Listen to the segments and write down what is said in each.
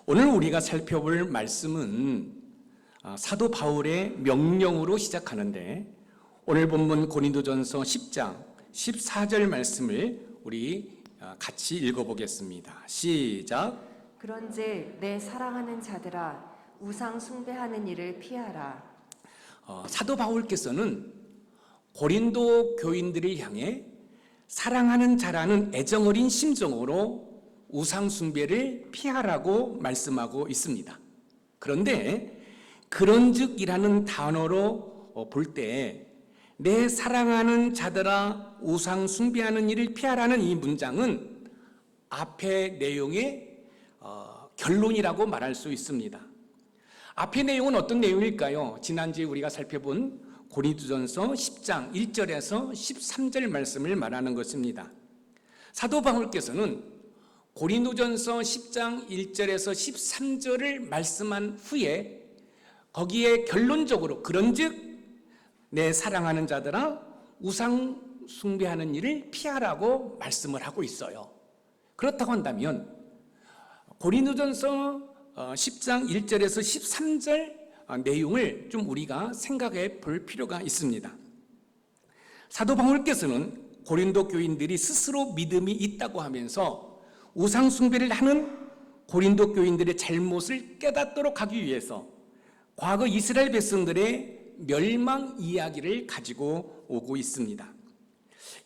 오늘 우리가 살펴볼 말씀은 사도 바울의 명령으로 시작하는데, 오늘 본문 고린도전서 10장 14절 말씀을 우리 같이 읽어보겠습니다. 시작. 그런즉 내 사랑하는 자들아, 우상 숭배하는 일을 피하라. 사도 바울께서는 고린도 교인들을 향해 사랑하는 자라는 애정어린 심정으로 우상 숭배를 피하라고 말씀하고 있습니다. 그런데 그런즉이라는 단어로 볼 때 내 사랑하는 자들아 우상 숭배하는 일을 피하라는 이 문장은 앞의 내용의 결론이라고 말할 수 있습니다. 앞의 내용은 어떤 내용일까요? 지난주에 우리가 살펴본 고린도전서 10장 1절에서 13절 말씀을 말하는 것입니다. 사도 바울께서는 고린도전서 10장 1절에서 13절을 말씀한 후에 거기에 결론적으로 그런즉 내 사랑하는 자들아 우상 숭배하는 일을 피하라고 말씀을 하고 있어요. 그렇다고 한다면 고린도전서 10장 1절에서 13절 내용을 좀 우리가 생각해 볼 필요가 있습니다. 사도 바울께서는 고린도 교인들이 스스로 믿음이 있다고 하면서 우상 숭배를 하는 고린도 교인들의 잘못을 깨닫도록 하기 위해서 과거 이스라엘 백성들의 멸망 이야기를 가지고 오고 있습니다.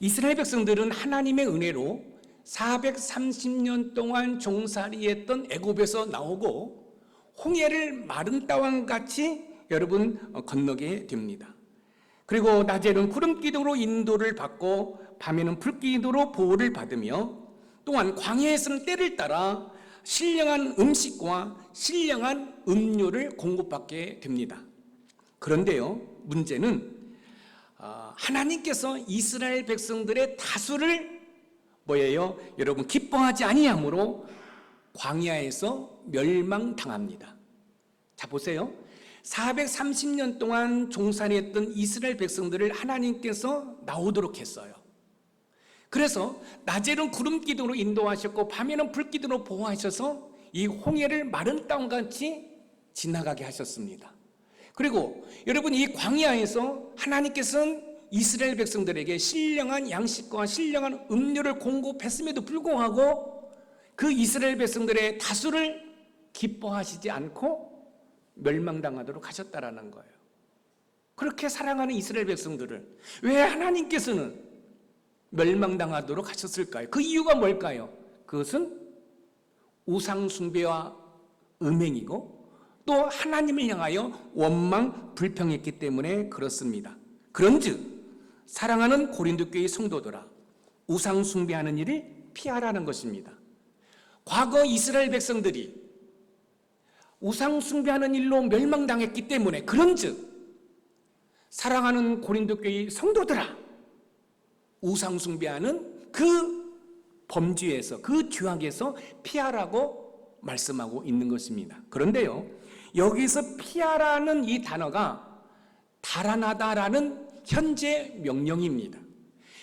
이스라엘 백성들은 하나님의 은혜로 430년 동안 종살이했던 애굽에서 나오고 홍해를 마른 땅과 같이 여러분 건너게 됩니다. 그리고 낮에는 구름 기둥으로 인도를 받고 밤에는 불 기둥으로 보호를 받으며 또한 광야에서는 때를 따라 신령한 음식과 신령한 음료를 공급받게 됩니다. 그런데요, 문제는 하나님께서 이스라엘 백성들의 다수를 여러분 기뻐하지 아니함으로 광야에서 멸망당합니다. 자, 보세요. 430년 동안 종살이했던 이스라엘 백성들을 하나님께서 나오도록 했어요. 그래서 낮에는 구름 기둥으로 인도하셨고 밤에는 불 기둥으로 보호하셔서 이 홍해를 마른 땅같이 지나가게 하셨습니다. 그리고 여러분 이 광야에서 하나님께서는 이스라엘 백성들에게 신령한 양식과 신령한 음료를 공급했음에도 불구하고 그 이스라엘 백성들의 다수를 기뻐하시지 않고 멸망당하도록 하셨다라는 거예요. 그렇게 사랑하는 이스라엘 백성들을 왜 하나님께서는 멸망당하도록 하셨을까요? 그 이유가 뭘까요? 그것은 우상 숭배와 음행이고 또 하나님을 향하여 원망 불평했기 때문에 그렇습니다. 그런즉 사랑하는 고린도 교회 성도들아, 우상 숭배하는 일을 피하라는 것입니다. 과거 이스라엘 백성들이 우상 숭배하는 일로 멸망당했기 때문에 그런즉 사랑하는 고린도 교회 성도들아, 우상 숭배하는 그 범죄에서 그 죄악에서 피하라고 말씀하고 있는 것입니다. 그런데요, 여기서 피하라는 이 단어가 달아나다라는 현재 명령입니다.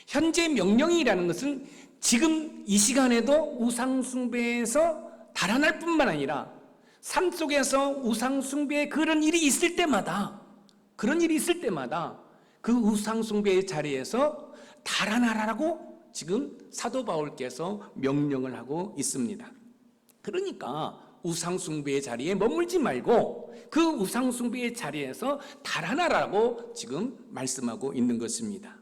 현재 명령이라는 것은 지금 이 시간에도 우상 숭배에서 달아날 뿐만 아니라 삶 속에서 우상 숭배의 그런 일이 있을 때마다 그 우상 숭배의 자리에서 달아나라고 지금 사도 바울께서 명령을 하고 있습니다. 그러니까 우상 숭배의 자리에 머물지 말고 그 우상 숭배의 자리에서 달아나라고 지금 말씀하고 있는 것입니다.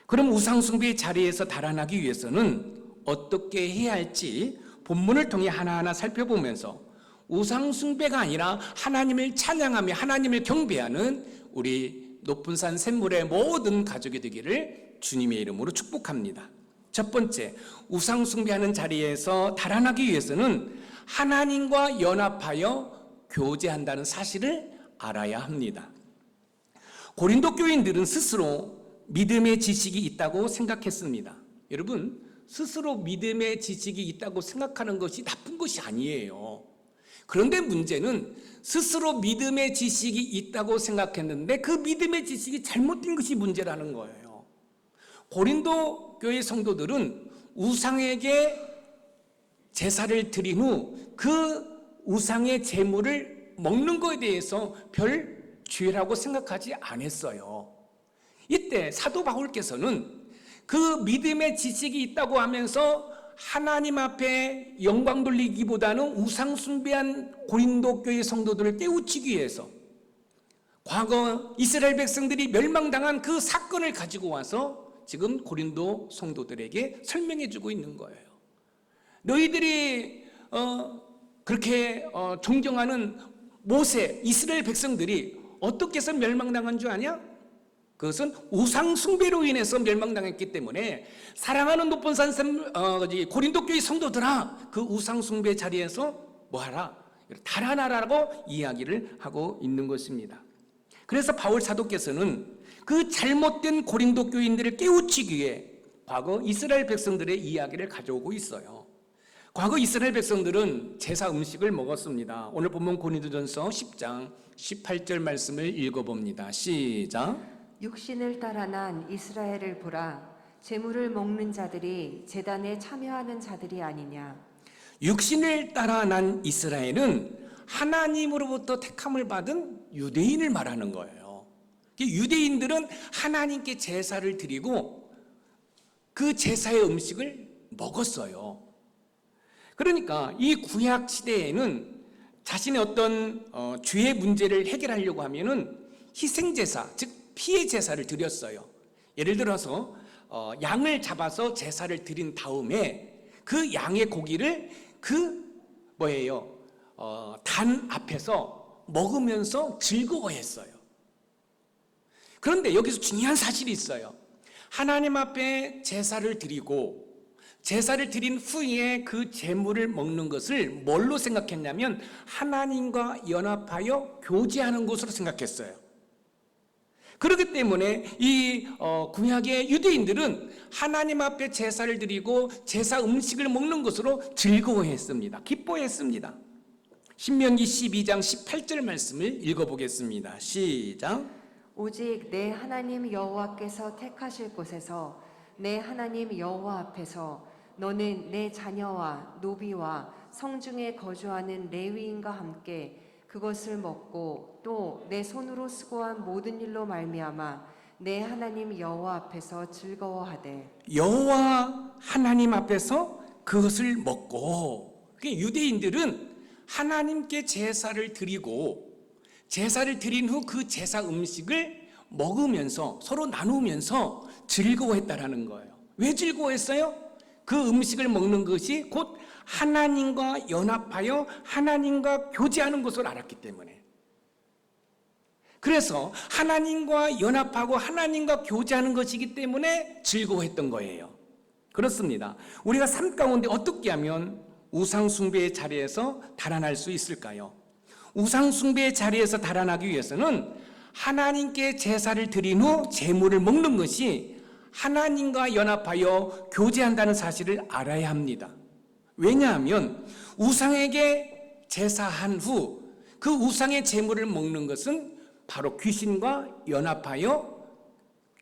그럼 우상 숭배의 자리에서 달아나기 위해서는 어떻게 해야 할지 본문을 통해 하나하나 살펴보면서 우상 숭배가 아니라 하나님을 찬양하며 하나님을 경배하는 우리 높은 산 샘물의 모든 가족이 되기를 주님의 이름으로 축복합니다. 첫 번째, 우상 숭배하는 자리에서 달아나기 위해서는 하나님과 연합하여 교제한다는 사실을 알아야 합니다. 고린도 교인들은 스스로 믿음의 지식이 있다고 생각했습니다. 여러분, 스스로 믿음의 지식이 있다고 생각하는 것이 나쁜 것이 아니에요. 그런데 문제는 스스로 믿음의 지식이 있다고 생각했는데 그 믿음의 지식이 잘못된 것이 문제라는 거예요. 고린도 교회 성도들은 우상에게 제사를 드린 후 그 우상의 제물을 먹는 것에 대해서 별 죄라고 생각하지 않았어요. 이때 사도 바울께서는 그 믿음의 지식이 있다고 하면서 하나님 앞에 영광 돌리기보다는 우상 숭배한 고린도 교회 성도들을 깨우치기 위해서 과거 이스라엘 백성들이 멸망당한 그 사건을 가지고 와서 지금 고린도 성도들에게 설명해 주고 있는 거예요. 너희들이 그렇게 존경하는 모세, 이스라엘 백성들이 어떻게 해서 멸망당한 줄 아냐? 그것은 우상 숭배로 인해서 멸망당했기 때문에 사랑하는 높은 산 고린도 교회 성도들아, 그 우상 숭배 자리에서 뭐하라? 달아나라고 이야기를 하고 있는 것입니다. 그래서 바울 사도께서는 그 잘못된 고린도 교인들을 깨우치기 위해 과거 이스라엘 백성들의 이야기를 가져오고 있어요. 과거 이스라엘 백성들은 제사 음식을 먹었습니다. 오늘 본문 고린도전서 10장 18절 말씀을 읽어봅니다. 시작. 육신을 따라 난 이스라엘을 보라. 제물을 먹는 자들이 제단에 참여하는 자들이 아니냐. 육신을 따라 난 이스라엘은 하나님으로부터 택함을 받은 유대인을 말하는 거예요. 유대인들은 하나님께 제사를 드리고 그 제사의 음식을 먹었어요. 그러니까 이 구약 시대에는 자신의 어떤 죄의 문제를 해결하려고 하면은 희생제사, 즉 피의 제사를 드렸어요. 예를 들어서 양을 잡아서 제사를 드린 다음에 그 양의 고기를 단 앞에서 먹으면서 즐거워했어요. 그런데 여기서 중요한 사실이 있어요. 하나님 앞에 제사를 드리고 제사를 드린 후에 그 제물을 먹는 것을 뭘로 생각했냐면 하나님과 연합하여 교제하는 것으로 생각했어요. 그렇기 때문에 이 구약의 유대인들은 하나님 앞에 제사를 드리고 제사 음식을 먹는 것으로 즐거워했습니다. 기뻐했습니다. 신명기 12장 18절 말씀을 읽어보겠습니다. 시작. 오직 내 하나님 여호와께서 택하실 곳에서 내 하나님 여호와 앞에서 너는 내 자녀와 노비와 성중에 거주하는 레위인과 함께 그것을 먹고 또 내 손으로 수고한 모든 일로 말미암아 내 하나님 여호와 앞에서 즐거워하되. 여호와 하나님 앞에서 그것을 먹고, 유대인들은 하나님께 제사를 드리고 제사를 드린 후 그 제사 음식을 먹으면서 서로 나누면서 즐거워했다라는 거예요. 왜 즐거워했어요? 그 음식을 먹는 것이 곧 하나님과 연합하여 하나님과 교제하는 것을 알았기 때문에. 그래서 하나님과 연합하고 하나님과 교제하는 것이기 때문에 즐거워했던 거예요. 그렇습니다. 우리가 삶 가운데 어떻게 하면 우상 숭배의 자리에서 달아날 수 있을까요? 우상 숭배의 자리에서 달아나기 위해서는 하나님께 제사를 드린 후 제물을 먹는 것이 하나님과 연합하여 교제한다는 사실을 알아야 합니다. 왜냐하면 우상에게 제사한 후 그 우상의 제물을 먹는 것은 바로 귀신과 연합하여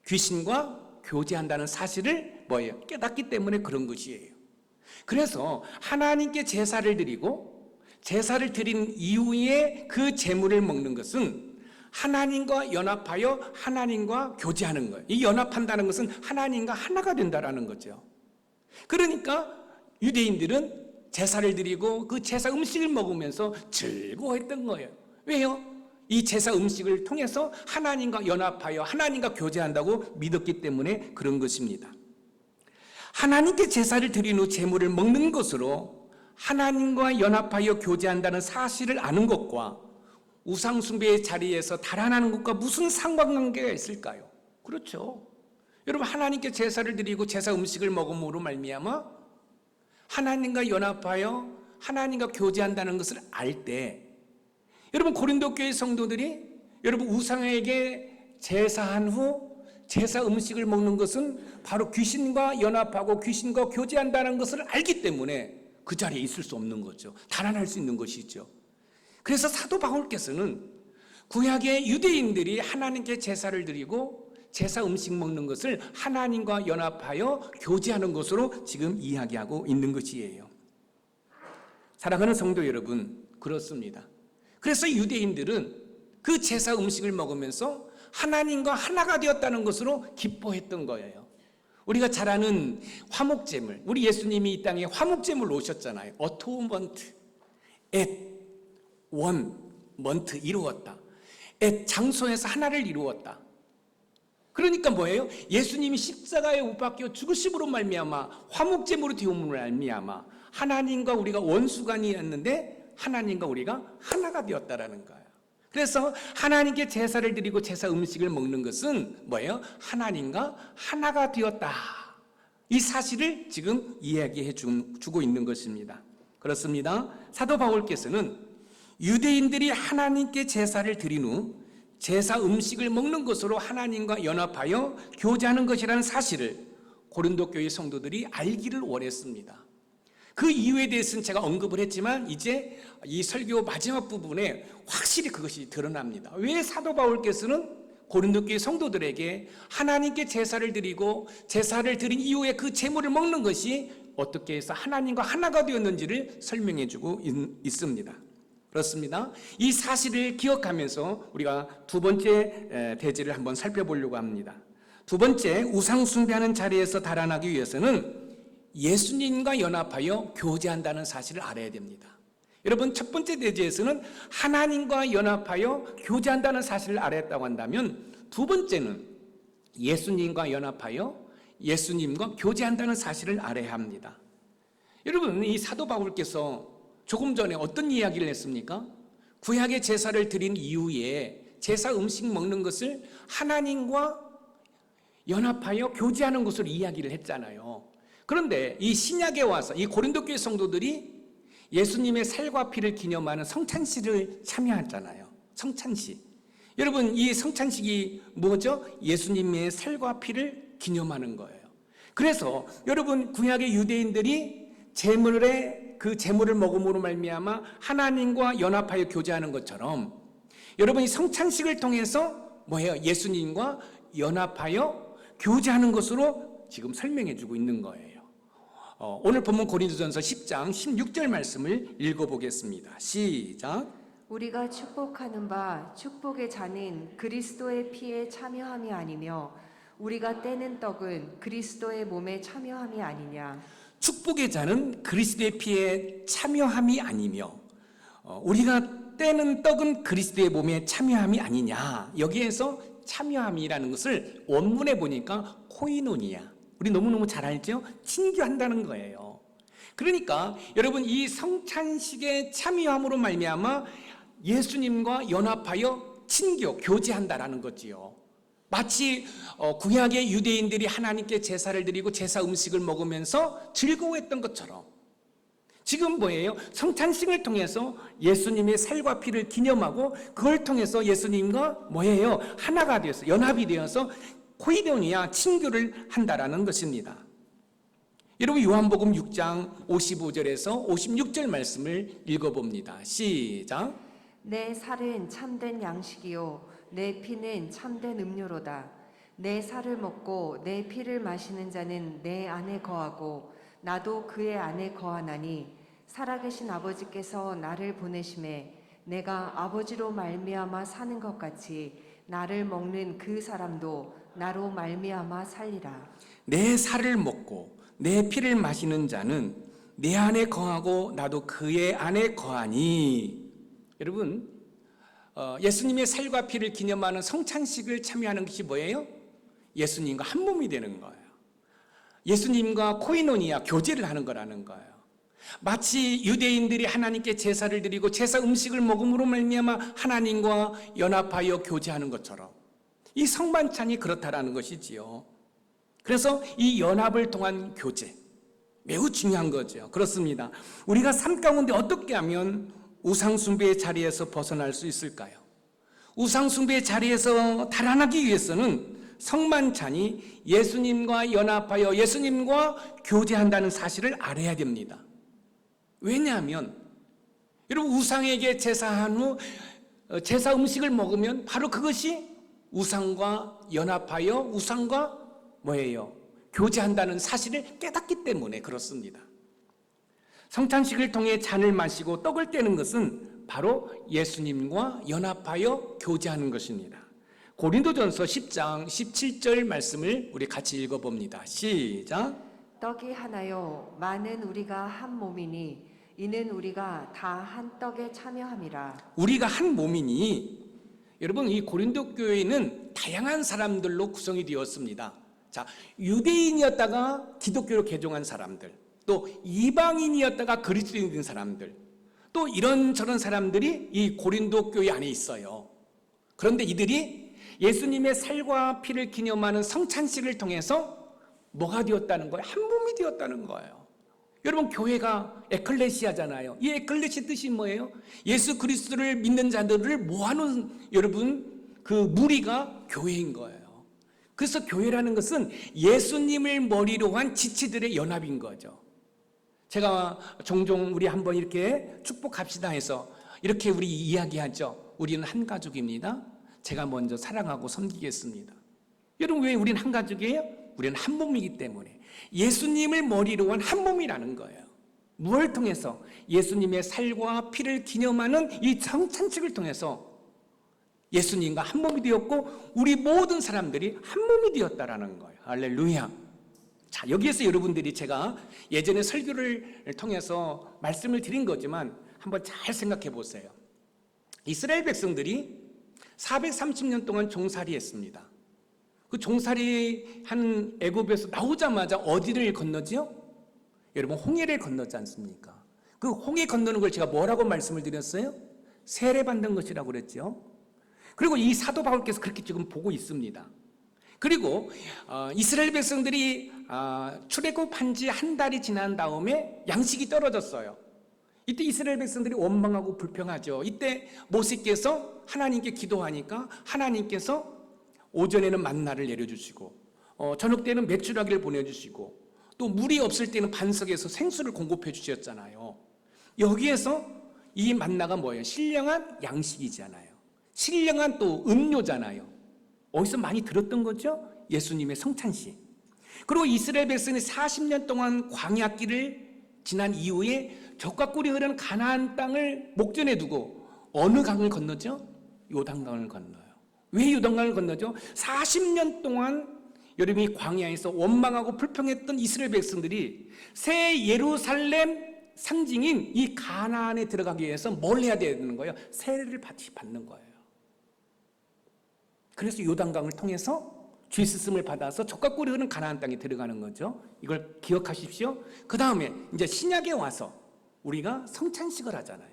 귀신과 교제한다는 사실을 깨닫기 때문에 그런 것이에요. 그래서 하나님께 제사를 드리고 제사를 드린 이후에 그 제물을 먹는 것은 하나님과 연합하여 하나님과 교제하는 거예요. 이 연합한다는 것은 하나님과 하나가 된다라는 거죠. 그러니까 유대인들은 제사를 드리고 그 제사 음식을 먹으면서 즐거워했던 거예요. 왜요? 이 제사 음식을 통해서 하나님과 연합하여 하나님과 교제한다고 믿었기 때문에 그런 것입니다. 하나님께 제사를 드린 후 제물을 먹는 것으로 하나님과 연합하여 교제한다는 사실을 아는 것과 우상 숭배의 자리에서 달아나는 것과 무슨 상관관계가 있을까요? 그렇죠. 여러분, 하나님께 제사를 드리고 제사 음식을 먹음으로 말미암아 하나님과 연합하여 하나님과 교제한다는 것을 알 때, 여러분 고린도 교회 성도들이 여러분 우상에게 제사한 후 제사 음식을 먹는 것은 바로 귀신과 연합하고 귀신과 교제한다는 것을 알기 때문에 그 자리에 있을 수 없는 거죠. 달아날 수 있는 것이죠. 그래서 사도 바울께서는 구약의 유대인들이 하나님께 제사를 드리고 제사 음식 먹는 것을 하나님과 연합하여 교제하는 것으로 지금 이야기하고 있는 것이에요. 사랑하는 성도 여러분, 그렇습니다. 그래서 유대인들은 그 제사 음식을 먹으면서 하나님과 하나가 되었다는 것으로 기뻐했던 거예요. 우리가 잘 아는 화목제물, 우리 예수님이 이 땅에 화목제물 오셨잖아요. 어토먼트, 원먼트 이루었다. 장소에서 하나를 이루었다. 그러니까 뭐예요? 예수님이 십자가에 못 박혀 죽으심으로 말미암아 화목제물로 되음으로 말미암아 하나님과 우리가 원수간이었는데 하나님과 우리가 하나가 되었다라는 거예요. 그래서 하나님께 제사를 드리고 제사 음식을 먹는 것은 뭐예요? 하나님과 하나가 되었다. 이 사실을 지금 이야기해 주고 있는 것입니다. 그렇습니다. 사도 바울께서는 유대인들이 하나님께 제사를 드린 후 제사 음식을 먹는 것으로 하나님과 연합하여 교제하는 것이라는 사실을 고린도 교회 성도들이 알기를 원했습니다. 그 이유에 대해서는 제가 언급을 했지만 이제 이 설교 마지막 부분에 확실히 그것이 드러납니다. 왜 사도 바울께서는 고린도 교회 성도들에게 하나님께 제사를 드리고 제사를 드린 이후에 그 제물을 먹는 것이 어떻게 해서 하나님과 하나가 되었는지를 설명해 주고 있습니다. 그렇습니다. 이 사실을 기억하면서 우리가 두 번째 대지를 한번 살펴보려고 합니다. 두 번째, 우상 숭배하는 자리에서 달아나기 위해서는 예수님과 연합하여 교제한다는 사실을 알아야 됩니다. 여러분, 첫 번째 대지에서는 하나님과 연합하여 교제한다는 사실을 알았다고 한다면 두 번째는 예수님과 연합하여 예수님과 교제한다는 사실을 알아야 합니다. 여러분, 이 사도 바울께서 조금 전에 어떤 이야기를 했습니까? 구약의 제사를 드린 이후에 제사 음식 먹는 것을 하나님과 연합하여 교제하는 것으로 이야기를 했잖아요. 그런데 이 신약에 와서 이 고린도 교회 성도들이 예수님의 살과 피를 기념하는 성찬식을 참여하잖아요. 성찬식. 여러분, 이 성찬식이 뭐죠? 예수님의 살과 피를 기념하는 거예요. 그래서 여러분, 구약의 유대인들이 그 제물을 먹음으로 말미암아 하나님과 연합하여 교제하는 것처럼 여러분, 이 성찬식을 통해서 뭐예요? 예수님과 연합하여 교제하는 것으로 지금 설명해 주고 있는 거예요. 오늘 본문 고린도전서 10장 16절 말씀을 읽어보겠습니다. 시작. 우리가 축복하는 바 축복의 잔은 그리스도의 피에 참여함이 아니며 우리가 떼는 떡은 그리스도의 몸에 참여함이 아니냐. 축복의 잔은 그리스도의 피에 참여함이 아니며 우리가 떼는 떡은 그리스도의 몸에 참여함이 아니냐. 여기에서 참여함이라는 것을 원문에 보니까 코이노니아, 우리 너무너무 잘 알죠? 친교한다는 거예요. 그러니까 여러분, 이 성찬식에 참여함으로 말미암아 예수님과 연합하여 친교, 교제한다라는 거지요. 마치 구약의 유대인들이 하나님께 제사를 드리고 제사 음식을 먹으면서 즐거워했던 것처럼 지금 뭐예요? 성찬식을 통해서 예수님의 살과 피를 기념하고 그걸 통해서 예수님과 뭐예요? 하나가 되어서 연합이 되어서 코이노니아 친교를 한다라는 것입니다. 여러분, 요한복음 6장 55절에서 56절 말씀을 읽어봅니다. 시작. 내 살은 참된 양식이요 내 피는 참된 음료로다. 내 살을 먹고 내 피를 마시는 자는 내 안에 거하고 나도 그의 안에 거하나니 살아계신 아버지께서 나를 보내심에 내가 아버지로 말미암아 사는 것 같이 나를 먹는 그 사람도 나로 말미암아 살리라. 내 살을 먹고 내 피를 마시는 자는 내 안에 거하고 나도 그의 안에 거하니. 여러분, 예수님의 살과 피를 기념하는 성찬식을 참여하는 것이 뭐예요? 예수님과 한 몸이 되는 거예요. 예수님과 코이노니아, 교제를 하는 거라는 거예요. 마치 유대인들이 하나님께 제사를 드리고 제사 음식을 먹음으로 말미암아 하나님과 연합하여 교제하는 것처럼 이 성만찬이 그렇다라는 것이지요. 그래서 이 연합을 통한 교제, 매우 중요한 거죠. 그렇습니다. 우리가 삶 가운데 어떻게 하면 우상숭배의 자리에서 벗어날 수 있을까요? 우상숭배의 자리에서 달아나기 위해서는 성만찬이 예수님과 연합하여 예수님과 교제한다는 사실을 알아야 됩니다. 왜냐하면 여러분, 우상에게 제사한 후 제사 음식을 먹으면 바로 그것이 우상과 연합하여 우상과 뭐예요? 교제한다는 사실을 깨닫기 때문에 그렇습니다. 성찬식을 통해 잔을 마시고 떡을 떼는 것은 바로 예수님과 연합하여 교제하는 것입니다. 고린도전서 10장 17절 말씀을 우리 같이 읽어봅니다. 시작. 떡이 하나요 많은 우리가 한 몸이니 이는 우리가 다 한 떡에 참여함이라. 우리가 한 몸이니, 여러분 이 고린도 교회는 다양한 사람들로 구성이 되었습니다. 자, 유대인이었다가 기독교로 개종한 사람들, 또 이방인이었다가 그리스도인이 된 사람들, 또 이런저런 사람들이 이 고린도 교회 안에 있어요. 그런데 이들이 예수님의 살과 피를 기념하는 성찬식을 통해서 뭐가 되었다는 거예요? 한 몸이 되었다는 거예요. 여러분 교회가 에클레시아잖아요. 이 에클레시아 뜻이 뭐예요? 예수 그리스도를 믿는 자들을 모아놓은 여러분 그 무리가 교회인 거예요. 그래서 교회라는 것은 예수님을 머리로 한 지체들의 연합인 거죠. 제가 종종 우리 한번 이렇게 축복합시다 해서 이렇게 우리 이야기하죠. 우리는 한 가족입니다. 제가 먼저 사랑하고 섬기겠습니다. 여러분 왜 우리는 한 가족이에요? 우리는 한 몸이기 때문에 예수님을 머리로 한 한 몸이라는 거예요. 무엇을 통해서? 예수님의 살과 피를 기념하는 이 성찬식을 통해서 예수님과 한 몸이 되었고 우리 모든 사람들이 한 몸이 되었다라는 거예요. 할렐루야. 자, 여기에서 여러분들이 제가 예전에 설교를 통해서 말씀을 드린 거지만 한번 잘 생각해 보세요. 이스라엘 백성들이 430년 동안 종살이 했습니다. 그 종살이 한 애굽에서 나오자마자 어디를 건너지요? 여러분 홍해를 건너지 않습니까? 그 홍해 건너는 걸 제가 뭐라고 말씀을 드렸어요? 세례받는 것이라고 그랬죠. 그리고 이 사도 바울께서 그렇게 지금 보고 있습니다. 그리고 이스라엘 백성들이 출애굽한 지 한 달이 지난 다음에 양식이 떨어졌어요. 이때 이스라엘 백성들이 원망하고 불평하죠. 이때 모세께서 하나님께 기도하니까 하나님께서 오전에는 만나를 내려주시고 저녁 때는 메추라기를 보내주시고 또 물이 없을 때는 반석에서 생수를 공급해 주셨잖아요. 여기에서 이 만나가 뭐예요? 신령한 양식이잖아요. 신령한 또 음료잖아요. 어디서 많이 들었던 거죠? 예수님의 성찬식. 그리고 이스라엘 백성이 40년 동안 광야길을 지난 이후에 젖과 꿀이 흐르는 가나안 땅을 목전에 두고 어느 강을 건너죠? 요단강을 건너요. 왜 요단강을 건너죠? 40년 동안 여러분이 광야에서 원망하고 불평했던 이스라엘 백성들이 새 예루살렘 상징인 이 가나안에 들어가기 위해서 뭘 해야 되는 거예요? 세례를 받는 거예요. 그래서 요단강을 통해서 죄 씻음을 받아서 젖과 꿀이 흐르는 가나안 땅에 들어가는 거죠. 이걸 기억하십시오. 그 다음에 이제 신약에 와서 우리가 성찬식을 하잖아요.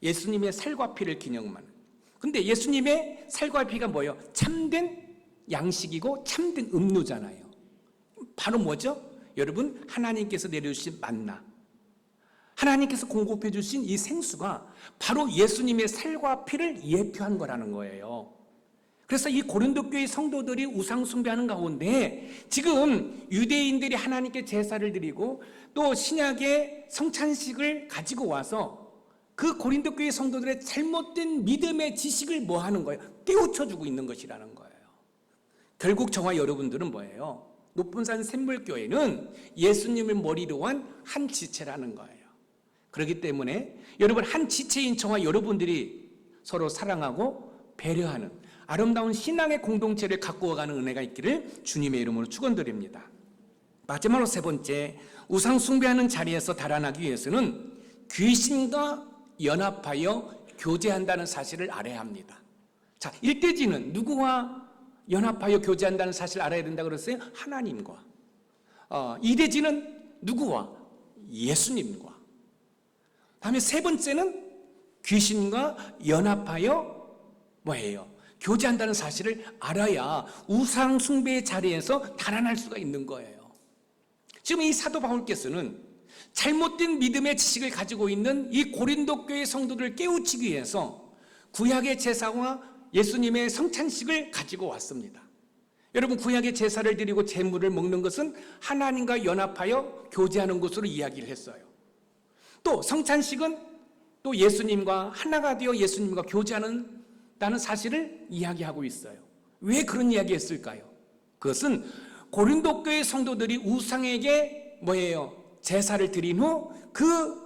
예수님의 살과 피를 기념하는. 근데 예수님의 살과 피가 뭐예요? 참된 양식이고 참된 음료잖아요. 바로 뭐죠? 여러분 하나님께서 내려주신 만나, 하나님께서 공급해 주신 이 생수가 바로 예수님의 살과 피를 예표한 거라는 거예요. 그래서 이 고린도 교회 성도들이 우상 숭배하는 가운데 지금 유대인들이 하나님께 제사를 드리고 또 신약의 성찬식을 가지고 와서 그 고린도 교회 성도들의 잘못된 믿음의 지식을 뭐 하는 거예요? 깨우쳐주고 있는 것이라는 거예요. 결국 저와 여러분들은 뭐예요? 높은산 샘물교회는 예수님을 머리로 한 지체라는 거예요. 그렇기 때문에 여러분 한 지체인 저와 여러분들이 서로 사랑하고 배려하는 아름다운 신앙의 공동체를 갖고 가는 은혜가 있기를 주님의 이름으로 축원드립니다. 마지막으로 세 번째, 우상 숭배하는 자리에서 달아나기 위해서는 귀신과 연합하여 교제한다는 사실을 알아야 합니다. 자, 일대지는 누구와 연합하여 교제한다는 사실을 알아야 된다고 그랬어요? 하나님과. 이대지는 누구와? 예수님과. 다음에 세 번째는 귀신과 연합하여 뭐예요? 교제한다는 사실을 알아야 우상 숭배의 자리에서 달아날 수가 있는 거예요. 지금 이 사도 바울께서는 잘못된 믿음의 지식을 가지고 있는 이 고린도 교회 성도들을 깨우치기 위해서 구약의 제사와 예수님의 성찬식을 가지고 왔습니다. 여러분 구약의 제사를 드리고 제물을 먹는 것은 하나님과 연합하여 교제하는 것으로 이야기를 했어요. 또 성찬식은 또 예수님과 하나가 되어 예수님과 교제하는다는 사실을 이야기하고 있어요. 왜 그런 이야기 했을까요? 그것은 고린도 교회 성도들이 우상에게 뭐예요? 제사를 드린 후 그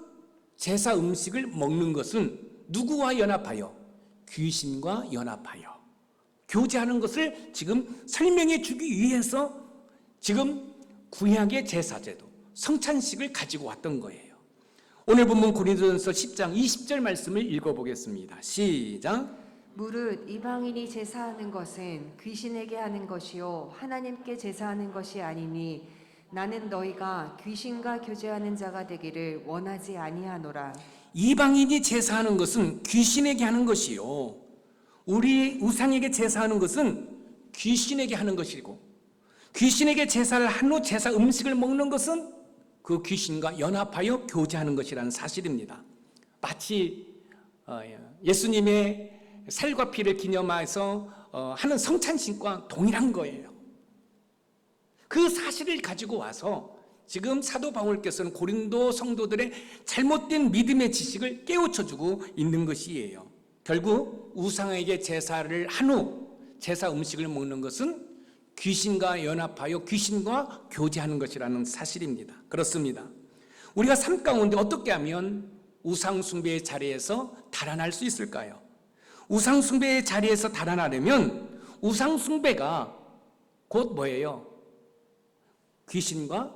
제사 음식을 먹는 것은 누구와 연합하여? 귀신과 연합하여 교제하는 것을 지금 설명해 주기 위해서 지금 구약의 제사제도 성찬식을 가지고 왔던 거예요. 오늘 본문 고린도전서 10장 20절 말씀을 읽어보겠습니다. 시작. 무릇 이방인이 제사하는 것은 귀신에게 하는 것이요 하나님께 제사하는 것이 아니니 나는 너희가 귀신과 교제하는 자가 되기를 원하지 아니하노라. 이방인이 제사하는 것은 귀신에게 하는 것이요, 우리 우상에게 제사하는 것은 귀신에게 하는 것이고, 귀신에게 제사를 한 후 제사 음식을 먹는 것은 그 귀신과 연합하여 교제하는 것이라는 사실입니다. 마치 예수님의 살과 피를 기념해서 하는 성찬식과 동일한 거예요. 그 사실을 가지고 와서 지금 사도 바울께서는 고린도 성도들의 잘못된 믿음의 지식을 깨우쳐주고 있는 것이에요. 결국 우상에게 제사를 한 후 제사 음식을 먹는 것은 귀신과 연합하여 귀신과 교제하는 것이라는 사실입니다. 그렇습니다. 우리가 삶 가운데 어떻게 하면 우상 숭배의 자리에서 달아날 수 있을까요? 우상 숭배의 자리에서 달아나려면 우상 숭배가 곧 뭐예요? 귀신과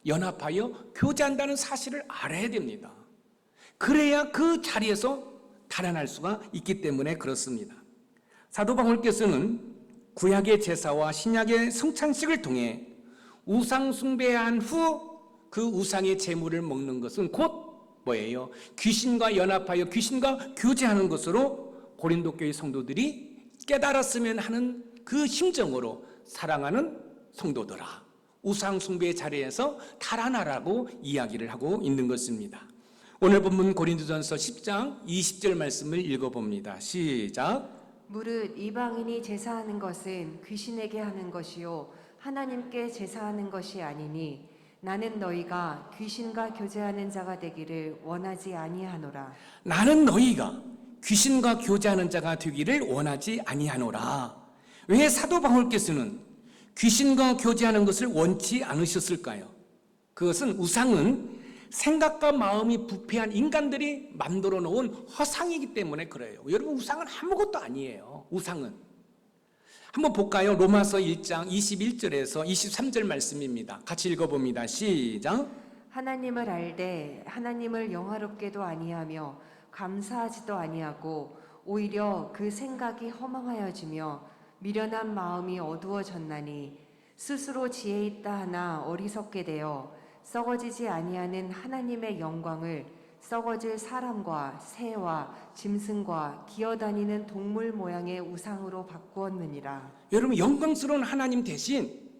연합하여 교제한다는 사실을 알아야 됩니다. 그래야 그 자리에서 달아날 수가 있기 때문에 그렇습니다. 사도 바울께서는 구약의 제사와 신약의 성찬식을 통해 우상 숭배한 후 그 우상의 제물을 먹는 것은 곧 뭐예요? 귀신과 연합하여 귀신과 교제하는 것으로 고린도 교회 성도들이 깨달았으면 하는 그 심정으로 사랑하는 성도들아, 우상 숭배의 자리에서 달아나라고 이야기를 하고 있는 것입니다. 오늘 본문 고린도전서 10장 20절 말씀을 읽어봅니다. 시작. 무릇 이방인이 제사하는 것은 귀신에게 하는 것이요 하나님께 제사하는 것이 아니니 나는 너희가 귀신과 교제하는 자가 되기를 원하지 아니하노라. 나는 너희가 귀신과 교제하는 자가 되기를 원하지 아니하노라. 왜 사도 바울께서는 귀신과 교제하는 것을 원치 않으셨을까요? 그것은 우상은 생각과 마음이 부패한 인간들이 만들어 놓은 허상이기 때문에 그래요. 여러분, 우상은 아무것도 아니에요. 우상은. 한번 볼까요? 로마서 1장 21절에서 23절 말씀입니다. 같이 읽어봅니다. 시작. 하나님을 알되 하나님을 영화롭게도 아니하며 감사하지도 아니하고 오히려 그 생각이 허망하여지며 미련한 마음이 어두워졌나니 스스로 지혜 있다 하나 어리석게 되어 썩어지지 아니하는 하나님의 영광을 썩어질 사람과 새와 짐승과 기어다니는 동물 모양의 우상으로 바꾸었느니라. 여러분, 영광스러운 하나님 대신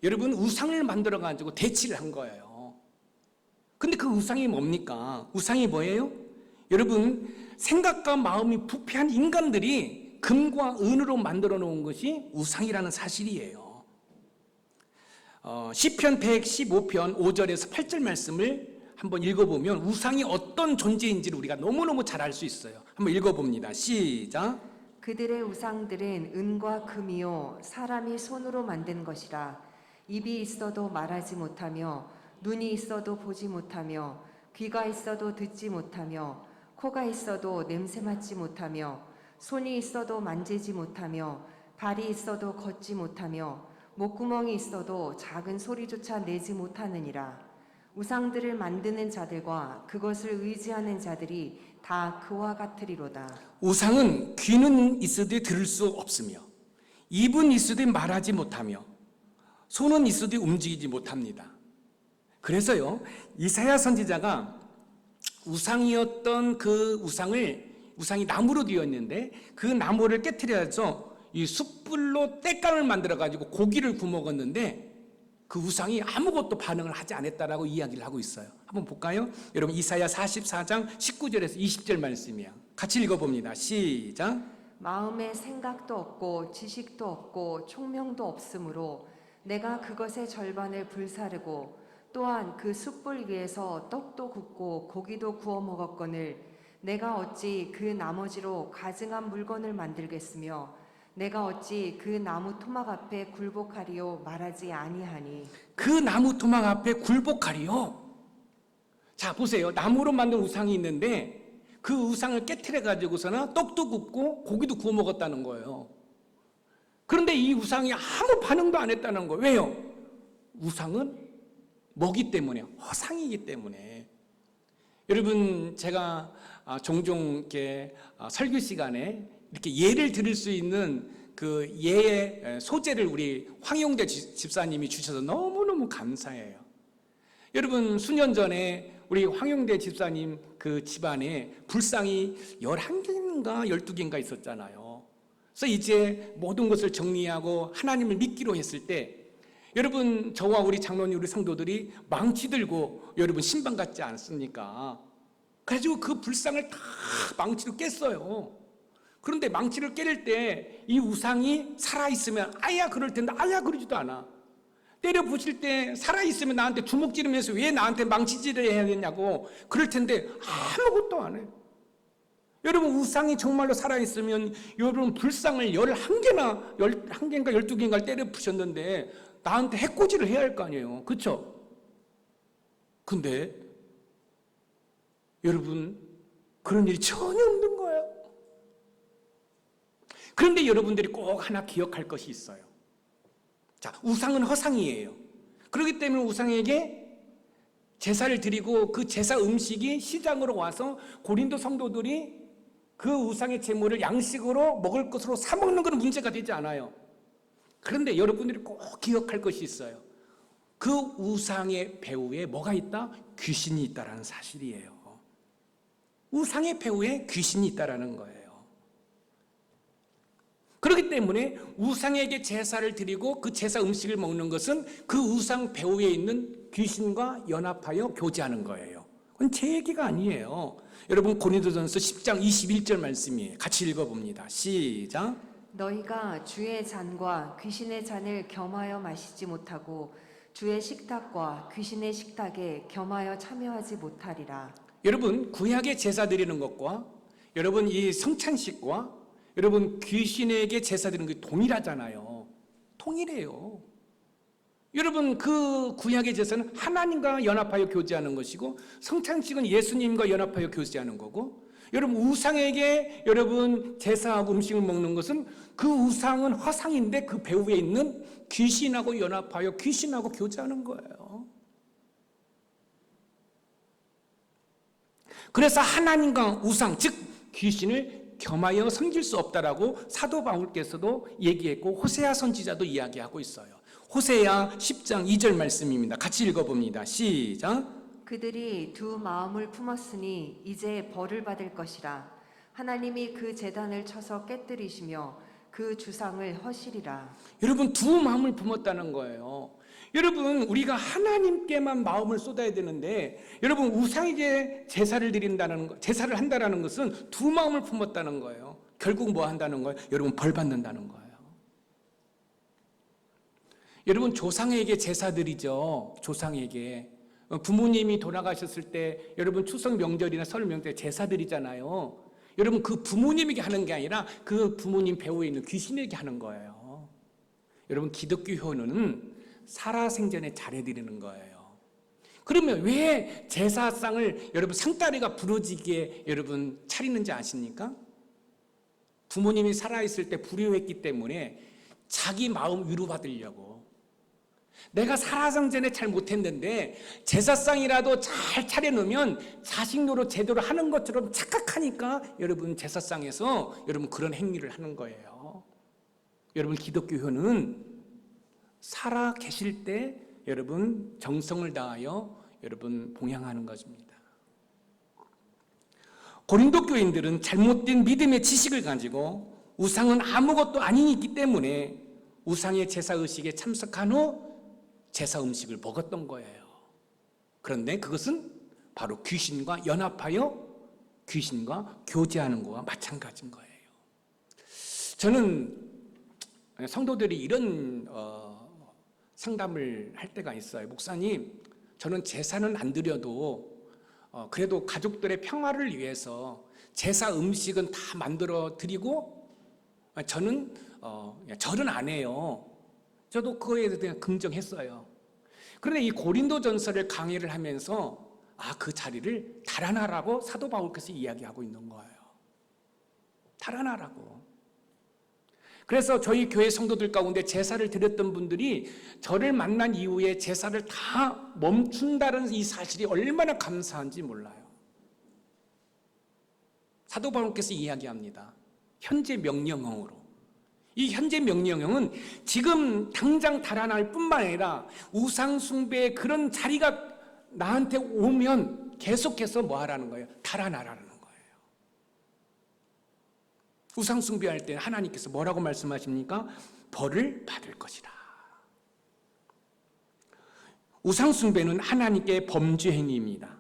여러분 우상을 만들어 가지고 대치를 한 거예요. 근데 그 우상이 뭡니까? 우상이 뭐예요? 여러분, 생각과 마음이 부패한 인간들이 금과 은으로 만들어 놓은 것이 우상이라는 사실이에요. 시편 115편 5절에서 8절 말씀을 한번 읽어보면 우상이 어떤 존재인지를 우리가 너무너무 잘 알 수 있어요. 한번 읽어봅니다. 시작. 그들의 우상들은 은과 금이요 사람이 손으로 만든 것이라. 입이 있어도 말하지 못하며 눈이 있어도 보지 못하며 귀가 있어도 듣지 못하며 코가 있어도 냄새 맡지 못하며 손이 있어도 만지지 못하며 발이 있어도 걷지 못하며 목구멍이 있어도 작은 소리조차 내지 못하느니라. 우상들을 만드는 자들과 그것을 의지하는 자들이 다 그와 같으리로다. 우상은 귀는 있으되 들을 수 없으며 입은 있으되 말하지 못하며 손은 있으되 움직이지 못합니다. 그래서요, 이사야 선지자가 우상이었던 그 우상이 나무로 되었는데 그 나무를 깨트려서 이 숯불로 땔감을 만들어 가지고 고기를 구워 먹었는데 그 우상이 아무것도 반응을 하지 않았다라고 이야기를 하고 있어요. 한번 볼까요? 여러분, 이사야 44장 19절에서 20절 말씀이에요. 같이 읽어봅니다. 시작. 마음에 생각도 없고 지식도 없고 총명도 없으므로 내가 그것의 절반을 불사르고 또한 그 숯불 위에서 떡도 굽고 고기도 구워 먹었거늘 내가 어찌 그 나머지로 가증한 물건을 만들겠으며 내가 어찌 그 나무 토막 앞에 굴복하리요 말하지 아니하니. 그 나무 토막 앞에 굴복하리요. 자, 보세요. 나무로 만든 우상이 있는데 그 우상을 깨트려 가지고서는 떡도 굽고 고기도 구워 먹었다는 거예요. 그런데 이 우상이 아무 반응도 안 했다는 거예요. 왜요? 우상은 뭐기 때문에, 허상이기 때문에. 여러분, 제가 종종 이렇게 설교 시간에 이렇게 예를 들을 수 있는 그 예의 소재를 우리 황용대 집사님이 주셔서 너무너무 감사해요. 여러분, 수년 전에 우리 황용대 집사님 그 집안에 불상이 11개인가 12개인가 있었잖아요. 그래서 이제 모든 것을 정리하고 하나님을 믿기로 했을 때, 여러분, 저와 우리 장로님, 우리 성도들이 망치 들고 여러분 신방 같지 않습니까? 그래가지고 그 불상을 다 망치로 깼어요. 그런데 망치를 깨릴 때 이 우상이 살아있으면 아야 그럴 텐데 아야 그러지도 않아. 때려 부실 때 살아있으면 나한테 주먹 찌르면서 왜 나한테 망치질을 해야 되냐고 그럴 텐데 아무것도 안 해. 여러분, 우상이 정말로 살아있으면 여러분 불상을 11개나 11개인가 12개인가 때려 부셨는데 나한테 해코지를 해야 할 거 아니에요. 그렇죠? 근데 여러분, 그런 일이 전혀 없는 거예요. 그런데 여러분들이 꼭 하나 기억할 것이 있어요. 자, 우상은 허상이에요. 그렇기 때문에 우상에게 제사를 드리고 그 제사 음식이 시장으로 와서 고린도 성도들이 그 우상의 제물을 양식으로 먹을 것으로 사 먹는 것은 문제가 되지 않아요. 그런데 여러분들이 꼭 기억할 것이 있어요. 그 우상의 배후에 뭐가 있다? 귀신이 있다라는 사실이에요. 우상의 배후에 귀신이 있다라는 거예요. 그렇기 때문에 우상에게 제사를 드리고 그 제사 음식을 먹는 것은 그 우상 배후에 있는 귀신과 연합하여 교제하는 거예요. 그건 제 얘기가 아니에요. 여러분, 고린도전서 10장 21절 말씀이에요. 같이 읽어봅니다. 시작. 너희가 주의 잔과 귀신의 잔을 겸하여 마시지 못하고 주의 식탁과 귀신의 식탁에 겸하여 참여하지 못하리라. 여러분, 구약에 제사 드리는 것과 여러분 이 성찬식과 여러분 귀신에게 제사 드리는 게 동일하잖아요. 동일해요. 여러분, 그 구약의 제사는 하나님과 연합하여 교제하는 것이고 성찬식은 예수님과 연합하여 교제하는 거고, 여러분 우상에게 여러분 제사하고 음식을 먹는 것은 그 우상은 허상인데 그 배후에 있는 귀신하고 연합하여 귀신하고 교제하는 거예요. 그래서 하나님과 우상, 즉 귀신을 겸하여 섬길 수 없다라고 사도 바울께서도 얘기했고 호세아 선지자도 이야기하고 있어요. 호세아 10장 2절 말씀입니다. 같이 읽어봅니다. 시작. 그들이 두 마음을 품었으니 이제 벌을 받을 것이라. 하나님이 그 제단을 쳐서 깨뜨리시며 그 주상을 허시리라. 여러분, 두 마음을 품었다는 거예요. 여러분, 우리가 하나님께만 마음을 쏟아야 되는데 여러분 우상에게 제사를 드린다는 거, 제사를 한다라는 것은 두 마음을 품었다는 거예요. 결국 뭐 한다는 거예요? 여러분, 벌 받는다는 거예요. 여러분, 조상에게 제사 드리죠. 조상에게. 부모님이 돌아가셨을 때 여러분 추석 명절이나 설 명절에 제사 드리잖아요. 여러분, 그 부모님에게 하는 게 아니라 그 부모님 배후에 있는 귀신에게 하는 거예요. 여러분, 기독교효는 살아생전에 잘해드리는 거예요. 그러면 왜 제사상을 여러분 상다리가 부러지게 여러분 차리는지 아십니까? 부모님이 살아있을 때 불효했기 때문에 자기 마음 위로받으려고, 내가 살아생전에 잘 못했는데 제사상이라도 잘 차려놓으면 자식 노릇 제대로 하는 것처럼 착각하니까 여러분 제사상에서 여러분 그런 행위를 하는 거예요. 여러분, 기독교효는 살아 계실 때 여러분 정성을 다하여 여러분 봉양하는 것입니다. 고린도 교인들은 잘못된 믿음의 지식을 가지고 우상은 아무것도 아니기 때문에 우상의 제사 의식에 참석한 후 제사 음식을 먹었던 거예요. 그런데 그것은 바로 귀신과 연합하여 귀신과 교제하는 것과 마찬가지인 거예요. 저는 성도들이 이런 상담을 할 때가 있어요. 목사님, 저는 제사는 안 드려도 그래도 가족들의 평화를 위해서 제사 음식은 다 만들어 드리고 저는 절은 안 해요. 저도 그거에 대해서 그냥 긍정했어요. 그런데 이 고린도전서를 강의를 하면서 그 자리를 달아나라고 사도 바울께서 이야기하고 있는 거예요. 달아나라고. 그래서 저희 교회 성도들 가운데 제사를 드렸던 분들이 저를 만난 이후에 제사를 다 멈춘다는 이 사실이 얼마나 감사한지 몰라요. 사도 바울께서 이야기합니다. 현재 명령형으로. 이 현재 명령형은 지금 당장 달아날 뿐만 아니라 우상 숭배의 그런 자리가 나한테 오면 계속해서 뭐 하라는 거예요? 달아나라는 거예요. 우상 숭배할 때 하나님께서 뭐라고 말씀하십니까? 벌을 받을 것이다. 우상 숭배는 하나님께 범죄 행위입니다.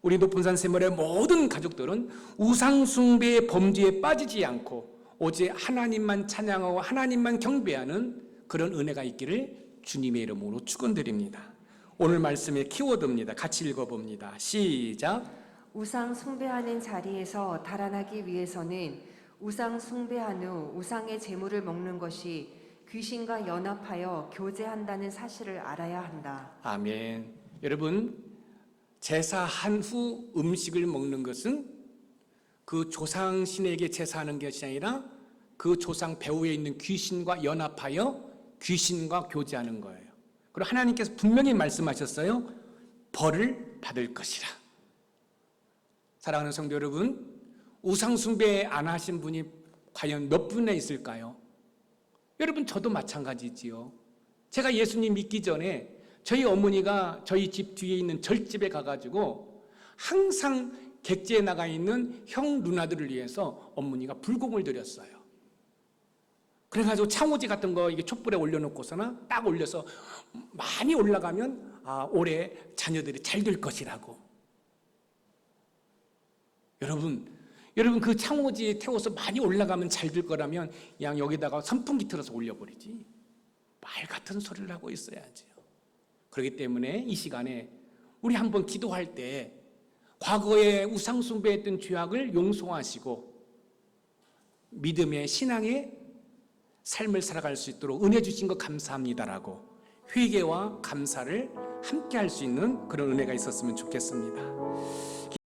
우리 높은산 세월의 모든 가족들은 우상 숭배의 범죄에 빠지지 않고 오직 하나님만 찬양하고 하나님만 경배하는 그런 은혜가 있기를 주님의 이름으로 축원드립니다. 오늘 말씀의 키워드입니다. 같이 읽어봅니다. 시작. 우상 숭배하는 자리에서 달아나기 위해서는 우상 숭배한 후 우상의 제물을 먹는 것이 귀신과 연합하여 교제한다는 사실을 알아야 한다. 아멘. 여러분, 제사한 후 음식을 먹는 것은 그 조상 신에게 제사하는 것이 아니라 그 조상 배후에 있는 귀신과 연합하여 귀신과 교제하는 거예요. 그리고 하나님께서 분명히 말씀하셨어요. 벌을 받을 것이라. 사랑하는 성도 여러분, 우상 숭배 안 하신 분이 과연 몇 분에 있을까요? 여러분, 저도 마찬가지지요. 제가 예수님 믿기 전에 저희 어머니가 저희 집 뒤에 있는 절집에 가가지고 항상 객지에 나가 있는 형 누나들을 위해서 어머니가 불공을 드렸어요. 그래가지고 창호지 같은 거 이게 촛불에 올려놓고서나 딱 올려서 많이 올라가면 올해 자녀들이 잘 될 것이라고. 여러분 그 창호지에 태워서 많이 올라가면 잘 될 거라면 그냥 여기다가 선풍기 틀어서 올려버리지. 말 같은 소리를 하고 있어야죠. 그렇기 때문에 이 시간에 우리 한번 기도할 때 과거에 우상 숭배했던 죄악을 용서하시고 믿음의 신앙의 삶을 살아갈 수 있도록 은혜 주신 것 감사합니다라고 회개와 감사를 함께 할 수 있는 그런 은혜가 있었으면 좋겠습니다.